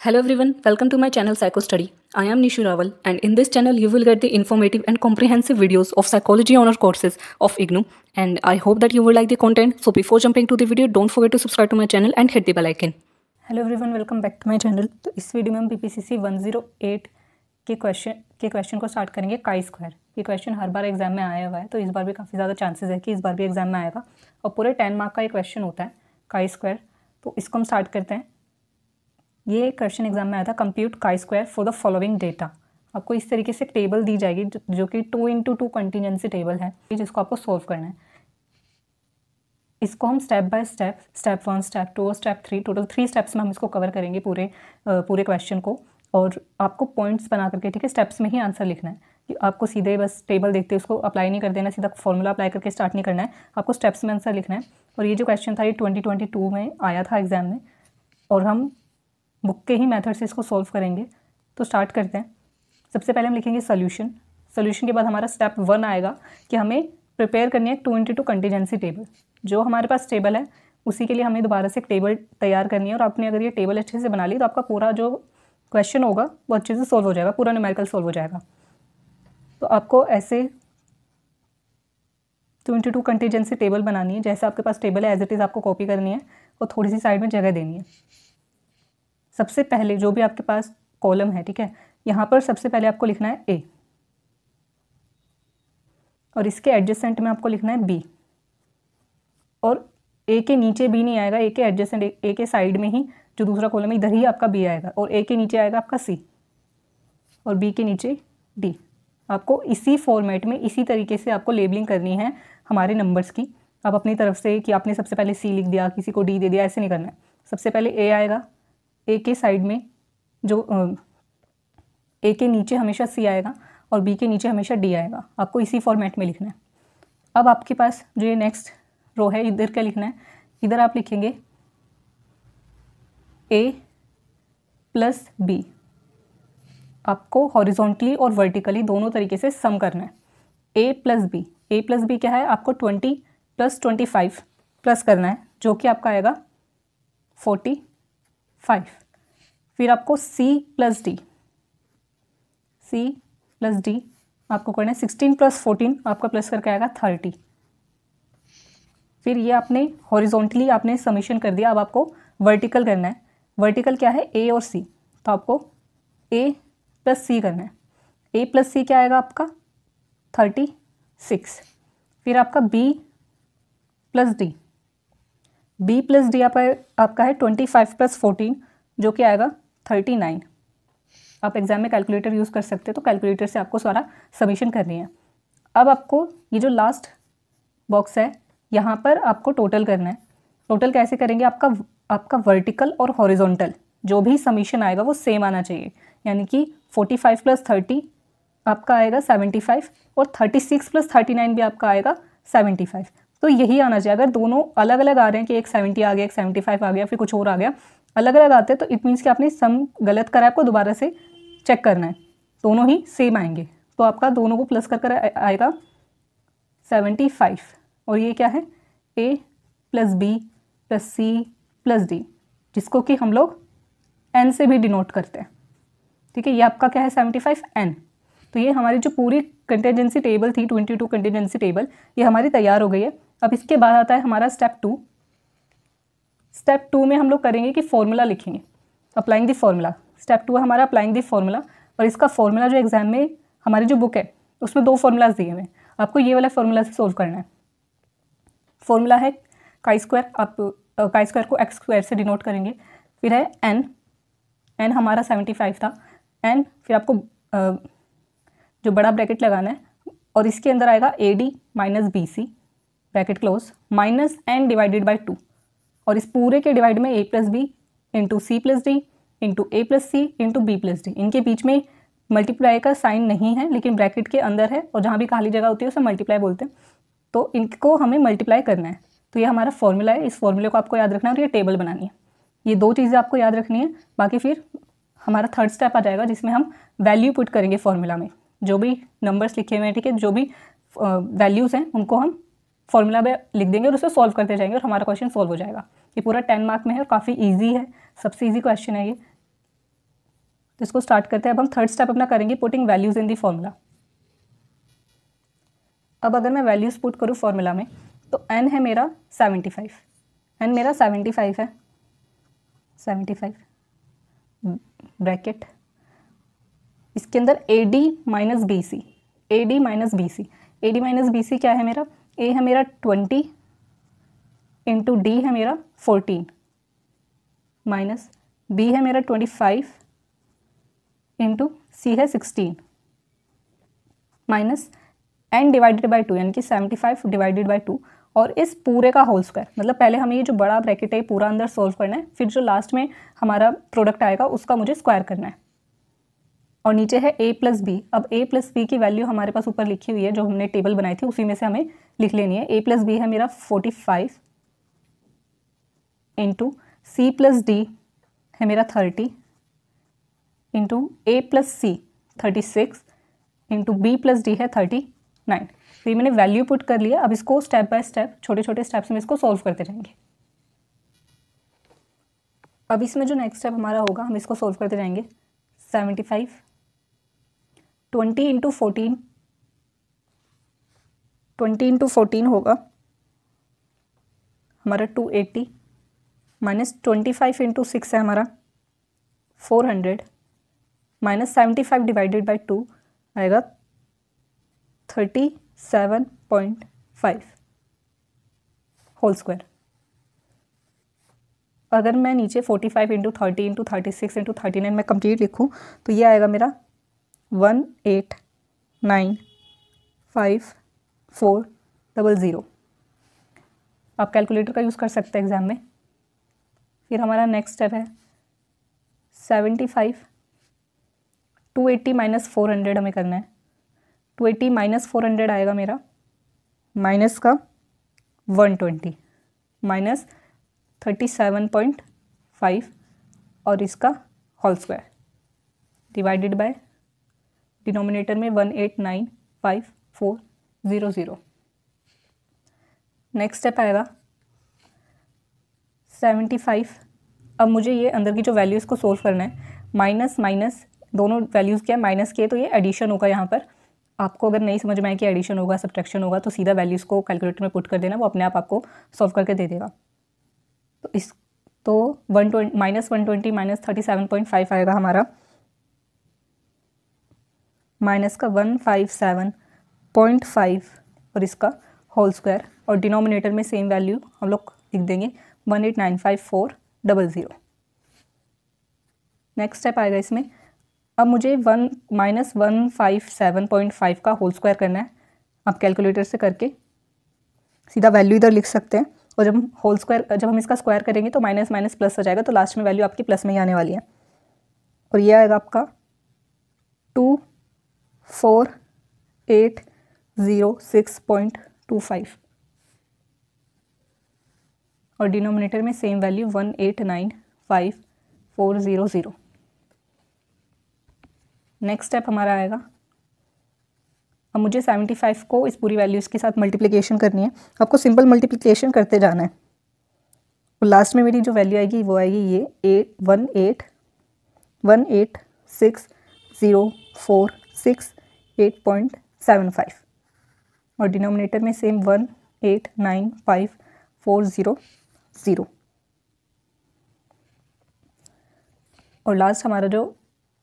Hello everyone, welcome to my channel Psycho Study. I am Nishu Rawal and in this channel you will get the informative and comprehensive videos of psychology honor courses of IGNOU and I hope that you will like the content. So before jumping to the video, don't forget to subscribe to my channel and hit the bell icon. Hello everyone, welcome back to my channel. तो इस video में हम PPCC 108 के question को start करेंगे chi square. ये question हर बार exam में आया हुआ है, तो इस बार भी काफ़ी ज़्यादा चांसेस है कि इस बार भी एग्जाम में आएगा और पूरे 10 मार्क का ये क्वेश्चन होता है काई स्क्वायर। तो इसको हम स्टार्ट करते हैं। ये क्वेश्चन एग्जाम में आया था, कंप्यूट काई square for the following data. आपको इस तरीके से टेबल दी जाएगी जो कि 2x2 कंटीजेंसी टेबल है, जिसको आपको सोल्व करना है। इसको हम step by step, step 1, step 2 और स्टेप 3, टोटल 3 स्टेप्स में हम इसको कवर करेंगे पूरे क्वेश्चन को। और आपको पॉइंट्स बना करके, ठीक है, स्टेप्स में ही आंसर लिखना है कि आपको सीधे बस टेबल देखते उसको अप्लाई नहीं कर देना, सीधा फॉर्मूला अप्लाई करके स्टार्ट नहीं करना है, आपको स्टेप्स में आंसर लिखना है। और ये जो क्वेश्चन था ये 2022 में आया था एग्जाम में और हम बुक के ही मेथड से इसको सॉल्व करेंगे। तो स्टार्ट करते हैं। सबसे पहले हम लिखेंगे सोल्यूशन। सोल्यूशन के बाद हमारा स्टेप 1 आएगा कि हमें प्रिपेयर करनी है 2x2 कंटीजेंसी टेबल। जो हमारे पास टेबल है उसी के लिए हमें दोबारा से एक टेबल तैयार करनी है और आपने अगर ये टेबल अच्छे से बना ली तो आपका पूरा जो क्वेश्चन होगा वो अच्छे से सॉल्व हो जाएगा, पूरा न्यूमेरिकल सॉल्व हो जाएगा। तो आपको ऐसे 2x2 कंटीजेंसी टेबल बनानी है। जैसे आपके पास टेबल है एज इट इज़ आपको कॉपी करनी है और थोड़ी सी साइड में जगह देनी है। सबसे पहले जो भी आपके पास कॉलम है, ठीक है, यहाँ पर सबसे पहले आपको लिखना है ए और इसके एडजेसेंट में आपको लिखना है बी। और ए के नीचे बी नहीं आएगा, ए के एडजेसेंट, ए के साइड में ही जो दूसरा कॉलम है इधर ही आपका बी आएगा और ए के नीचे आएगा आपका सी और बी के नीचे डी। आपको इसी फॉर्मेट में इसी तरीके से आपको लेबलिंग करनी है हमारे नंबर्स की। आप अपनी तरफ से कि आपने सबसे पहले सी लिख दिया, किसी को डी दे दिया, ऐसे नहीं करना है। सबसे पहले ए आएगा, ए के साइड में जो ए के नीचे हमेशा सी आएगा और बी के नीचे हमेशा डी आएगा। आपको इसी फॉर्मेट में लिखना है। अब आपके पास जो ये नेक्स्ट रो है, इधर क्या लिखना है, इधर आप लिखेंगे ए प्लस बी। आपको हॉरिजॉन्टली और वर्टिकली दोनों तरीके से सम करना है। A plus B, A plus B क्या है, आपको 20 + 25 प्लस करना है जो कि आपका आएगा 45। फिर आपको C plus D, C plus D आपको करना है 16 + 14 आपका प्लस करके आएगा 30। फिर ये आपने हॉरिजॉन्टली आपने समीशन कर दिया। अब आपको वर्टिकल करना है। वर्टिकल क्या है, ए और सी, तो आपको ए प्लस सी करना है। ए प्लस सी क्या आएगा आपका 36। फिर आपका B plus D, B plus D आपका है 25 + 14 जो कि आएगा 39। आप एग्जाम में कैलकुलेटर यूज़ कर सकते हो, तो कैलकुलेटर से आपको सारा समीशन करनी है। अब आपको ये जो लास्ट बॉक्स है यहाँ पर आपको टोटल करना है। टोटल कैसे करेंगे, आपका वर्टिकल और हॉरिजॉन्टल जो भी समीशन आएगा वो सेम आना चाहिए। यानी कि 45 + 30 आपका आएगा 75 और 36 + 39 भी आपका आएगा 75। तो यही आना चाहिए। अगर दोनों अलग अलग आ रहे हैं कि एक 70 आ गया, एक 75 आ गया, फिर कुछ और आ गया, अलग अलग आते हैं, तो इट मीन्स कि आपने सम गलत करा है, आपको दोबारा से चेक करना है। दोनों ही सेम आएंगे तो आपका दोनों को प्लस कर आएगा 75। और ये क्या है, A plus B plus C plus D, जिसको कि हम लोग एन से भी डिनोट करते हैं, ठीक है। ये आपका क्या है 75 एन। तो ये हमारी जो पूरी कंटीजेंसी टेबल थी 22 कंटीजेंसी टेबल, ये हमारी तैयार हो गई है। अब इसके बाद आता है हमारा स्टेप 2। स्टेप 2 में हम लोग करेंगे कि फॉर्मूला लिखेंगे, अप्लाइंग द फॉर्मूला। स्टेप 2 है हमारा अप्लाइंग द फॉर्मूला। और इसका फॉर्मूला जो एग्जाम में हमारी जो बुक है उसमें 2 फॉर्मूलाज दिए हुए हैं, आपको ये वाला फॉर्मूला से सोल्व करना है। फॉर्मूला है काई स्क्वायर, आप काई स्क्वायर को एक्स स्क्वायर से डिनोट करेंगे। फिर है एन, एन हमारा 75 था, एन, फिर आपको जो बड़ा ब्रैकेट लगाना है और इसके अंदर आएगा AD - BC bracket close minus n divided by 2 और इस पूरे के डिवाइड में A + B × C + D × A + C × B + D। इनके बीच में मल्टीप्लाई का साइन नहीं है लेकिन ब्रैकेट के अंदर है और जहाँ भी खाली जगह होती है उसे मल्टीप्लाई बोलते हैं। तो इनको हमें मल्टीप्लाई करना है। तो ये हमारा फॉर्मूला है। इस फॉर्मूले को आपको याद रखना है और ये टेबल बनानी है। ये 2 चीज़ें आपको याद रखनी है। बाकी फिर हमारा थर्ड स्टेप आ जाएगा जिसमें हम वैल्यू पुट करेंगे फॉर्मूला में। जो भी नंबर्स लिखे हुए हैं, ठीक है, जो भी वैल्यूज़ हैं उनको हम फॉर्मूला में लिख देंगे और उसे सॉल्व करते जाएंगे और हमारा क्वेश्चन सॉल्व हो जाएगा। ये पूरा 10 मार्क में है और काफ़ी ईजी है, सबसे ईजी क्वेश्चन है ये। तो इसको स्टार्ट करते हैं। अब हम थर्ड स्टेप अपना करेंगे putting values in the formula. अब अगर मैं वैल्यूज़ पुट करूँ फॉर्मूला में तो n है मेरा 75, n मेरा 75 है, 75 ब्रैकेट, इसके अंदर AD minus BC, AD minus BC, AD minus BC क्या है मेरा, A है मेरा 20 इंटू D है मेरा 14 माइनस B है मेरा 25 इंटू C है 16 माइनस n डिवाइडेड बाई 2 यानी कि 75 डिवाइडेड बाई 2 और इस पूरे का होल स्क्वायर। मतलब पहले हमें ये जो बड़ा ब्रैकेट है पूरा अंदर सॉल्व करना है, फिर जो लास्ट में हमारा प्रोडक्ट आएगा उसका मुझे स्क्वायर करना है। और नीचे है a प्लस बी। अब a प्लस बी की वैल्यू हमारे पास ऊपर लिखी हुई है, जो हमने टेबल बनाई थी उसी में से हमें लिख लेनी है। a प्लस बी है मेरा 45 इंटू सी प्लस डी है मेरा 30 into a plus C 36 into B plus D है 39। तो ये मैंने वैल्यू पुट कर लिया। अब इसको स्टेप बाय स्टेप छोटे छोटे स्टेप्स में इसको सॉल्व करते जाएंगे। अब इसमें जो नेक्स्ट स्टेप हमारा होगा हम इसको सॉल्व करते जाएंगे। 75 20 इंटू 14, 20 इंटू 14 होगा हमारा 280 माइनस 25 इंटू 6 है हमारा 400 माइनस 75 डिवाइडेड बाई 2 आएगा 37.5 होल स्क्वायर। अगर मैं नीचे 45 इंटू 30 इंटू 36 इंटू 39 में कंप्लीट लिखूँ तो ये आएगा मेरा 1895400। आप कैलकुलेटर का यूज़ कर सकते हैं एग्ज़ाम में। फिर हमारा नेक्स्ट स्टेप है 75 280 माइनस 400 हमें करना है। 280 माइनस 400 आएगा मेरा माइनस का 120 माइनस 37.5 और इसका whole square divided by denominator में 1895400। नेक्स्ट स्टेप आएगा 75। अब मुझे ये अंदर की जो वैल्यू इसको सोल्व करना है। माइनस माइनस दोनों वैल्यूज़ क्या है, माइनस के तो ये एडिशन होगा। यहाँ पर आपको अगर नहीं समझ में आए कि एडिशन होगा सब्ट्रैक्शन होगा तो सीधा वैल्यूज़ को कैलकुलेटर में पुट कर देना, वो अपने आप आपको सॉल्व करके दे देगा। तो इस तो 120 माइनस 120 माइनस 37.5 आएगा हमारा माइनस का 157.5 और इसका होल स्क्वायर और डिनोमिनेटर में सेम वैल्यू हम लोग लिख देंगे 1895400। नेक्स्ट स्टेप आएगा इसमें। अब मुझे माइनस 157.5 का होल स्क्वायर करना है। आप कैलकुलेटर से करके सीधा वैल्यू इधर लिख सकते हैं और जब हम इसका स्क्वायर करेंगे तो माइनस माइनस प्लस हो जाएगा, तो लास्ट में वैल्यू आपकी प्लस में ही आने वाली है। और ये आएगा आपका 24806.25 और डिनोमिनेटर में सेम वैल्यू 1895400। नेक्स्ट स्टेप हमारा आएगा। अब मुझे 75 को इस पूरी वैल्यूज़ के साथ मल्टीप्लिकेशन करनी है। आपको सिंपल मल्टीप्लिकेशन करते जाना है और लास्ट में मेरी जो वैल्यू आएगी वो आएगी ये 1816046.8.75 और डिनोमिनेटर में सेम 1895400 और लास्ट हमारा जो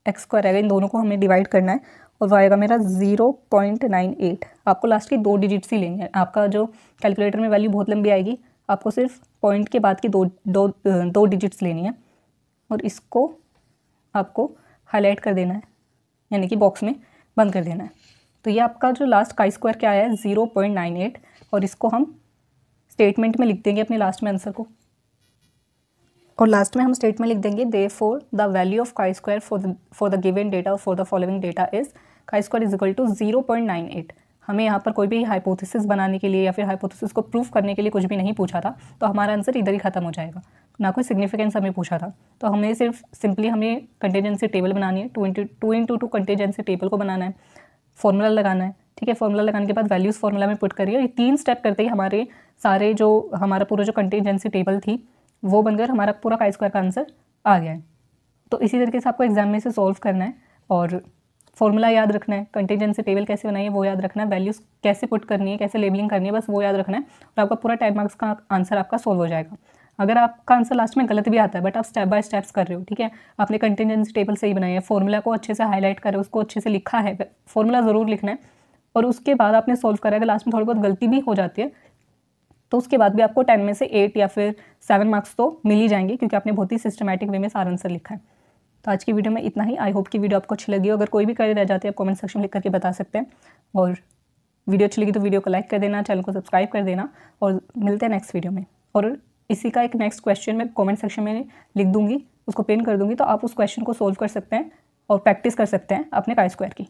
एक्स स्क्वायर आएगा इन दोनों को हमें डिवाइड करना है और वो आएगा मेरा 0.98। आपको लास्ट की 2 डिजिट्स ही लेनी है। आपका जो कैलकुलेटर में वैल्यू बहुत लंबी आएगी, आपको सिर्फ पॉइंट के बाद की दो डिजिट्स लेनी है और इसको आपको हाईलाइट कर देना है, यानी कि बॉक्स में बंद कर देना है। तो ये आपका जो लास्ट का स्क्वायर क्या है 0.98 और इसको हम स्टेटमेंट में लिख देंगे अपने लास्ट में आंसर को। और लास्ट में हम स्टेटमेंट लिख देंगे therefore the value of chi square for the given data for the following data is chi square is equal to 0.98। हमें यहाँ पर कोई भी हाइपोथेसिस बनाने के लिए या फिर हाइपोथेसिस को प्रूफ करने के लिए कुछ भी नहीं पूछा था, तो हमारा आंसर इधर ही खत्म हो जाएगा। ना कोई सिग्निफिकेंस हमें पूछा था, तो हमें सिंपली हमें कंटीजेंसी टेबल बनानी है। 2 इंटू 2 कंटीजेंसी टेबल को बनाना है, फॉर्मूला लगाना है। ठीक है, फॉर्मूला लगाने के बाद वैल्यूज़ फॉर्मूला में पुट करिए। ये 3 स्टेप करते ही हमारे सारे हमारा पूरा जो कंटीजेंसी टेबल थी वो बनकर हमारा पूरा काई स्क्वायर का आंसर आ गया है। तो इसी तरीके से आपको एग्जाम में से सॉल्व करना है और फॉर्मूला याद रखना है, कंटीजेंसी टेबल कैसे बनाई है वो याद रखना है, वैल्यूज़ कैसे पुट करनी है, कैसे लेबलिंग करनी है, बस वो याद रखना है और आपका पूरा 10 मार्क्स का आंसर आपका सॉल्व हो जाएगा। अगर आपका आंसर लास्ट में गलत भी आता है बट आप स्टेप बाय स्टेप्स कर रहे हो, ठीक है, आपने कंटीजेंसी टेबल सही बनाई है, फॉर्मूला को अच्छे से हाईलाइट कर रहे हो, उसको अच्छे से लिखा है, फॉर्मूला ज़रूर लिखना है और उसके बाद आपने सॉल्व करा है, अगर लास्ट में थोड़ी बहुत गलती भी हो जाती है तो उसके बाद भी आपको 10 में से 8 या फिर 7 मार्क्स तो मिल ही जाएंगे क्योंकि आपने बहुत ही सिस्टमैटिक वे में सारा आंसर लिखा है। तो आज की वीडियो में इतना ही। आई होप कि वीडियो आपको अच्छी लगी हो। अगर कोई भी क्वेरी रह जाती है आप कमेंट सेक्शन में लिख करके बता सकते हैं और वीडियो अच्छी लगी तो वीडियो को लाइक कर देना, चैनल को सब्सक्राइब कर देना और मिलते हैं नेक्स्ट वीडियो में। और इसी का एक नेक्स्ट क्वेश्चन मैं कमेंट सेक्शन में लिख दूंगी, उसको पिन कर दूंगी, तो आप उस क्वेश्चन को सोल्व कर सकते हैं और प्रैक्टिस कर सकते हैं अपने chi² की।